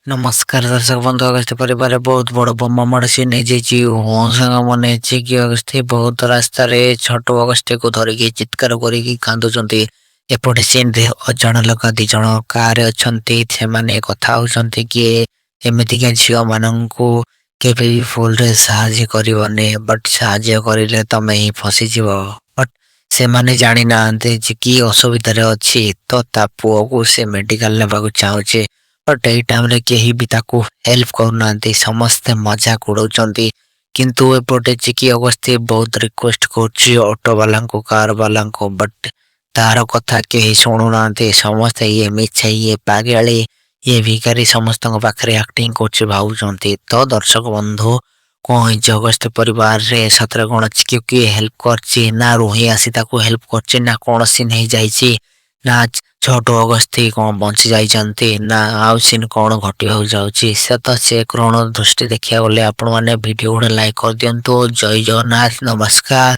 ନମସ୍କାର ଦର୍ଶକ ବନ୍ଧୁ ଅଗସ୍ତ୍ୟ ପରିବାରରେ ବହୁତ ବଡ ବୋମା ମାଡ଼ ସିନ୍ ହେଇଯାଇଛି। ସାଙ୍ଗ ମନେ ହେଇଛି କି ଅଗସ୍ତ୍ୟ ବହୁତ ରାସ୍ତାରେ ଛୋଟ ଅଗସ୍ତ୍ୟକୁ ଧରିକି ଚିତ୍କାର କରିକି କାନ୍ଦୁଛନ୍ତି। ଏପଟେ ସିନରେ ଅଜଣା ଲୋକ 2 ଜଣ କାରରେ ଅଛନ୍ତି। ସେମାନେ କଥା ହଉଛନ୍ତି କି ଏମିତିକା ଝିଅ ମାନଙ୍କୁ କେବେ ବି ଭୁଲରେ ସାହାଯ୍ୟ କରିବନି, ବଟ୍ ସାହାଯ୍ୟ କରିଲେ ତମେ ହିଁ ଫସିଯିବ। ବଟ୍ ସେମାନେ ଜାଣିନାହାନ୍ତି ଯେ କି ଅସୁବିଧାରେ ଅଛି, ତ ତା ପୁଅକୁ ସେ ମେଡିକାଲ ନେବାକୁ ଚାହୁଁଛି। ବଟ୍ ଏଇ ଟାଇମରେ କେହି ବି ତାକୁ ହେଲ୍ପ କରୁନାହାନ୍ତି, ସମସ୍ତେ ମଜାକ ଉଡଉଛନ୍ତି। କିନ୍ତୁ ଏପଟେ ଚିକି ଅଗସ୍ତ୍ୟ ବହୁତ ରିକ୍ୱେଷ୍ଟ କରୁଛି ଅଟୋ ବାଲାଙ୍କୁ, କାର ବାଲାଙ୍କୁ, ବଟ୍ ତାର କଥା କେହି ଶୁଣୁନାହାନ୍ତି। ସମସ୍ତେ ଇଏ ମିଛ, ଇଏ ପାଗେଳି, ଇଏ ଭିକାରୀ ସମସ୍ତଙ୍କ ପାଖରେ ଆକ୍ଟିଂ କରୁଛି ଭାବୁଛନ୍ତି। ତ ଦର୍ଶକ ବନ୍ଧୁ, କଣ ହେଇଛି ଅଗସ୍ତ୍ୟ ପରିବାରରେ? ସତରେ କଣ ଚିକି କିଏ ହେଲ୍ପ କରିଛି, ନା ରୋହି ଆସି ତାକୁ ହେଲ୍ପ କରିଛି, ନା କଣ ସିନ୍ ହେଇଯାଇଛି, ନା ଛୋଟ ଅଗସ୍ତ୍ୟ କଣ ବଞ୍ଚି ଯାଇଛନ୍ତି, ନା ଆଉ ସିନ୍ କଣ ଘଟିବାକୁ ଯାଉଛି? ସେ ଗ୍ରହଣ ଦୃଷ୍ଟି ଦେଖିବାକୁ ଗଲେ ଆପଣ ମାନେ ଭିଡିଓ ଗୋଟେ ଲାଇକ୍ କରିଦିଅନ୍ତୁ। ଜୟ ଜଗନ୍ନାଥ, ନମସ୍କାର।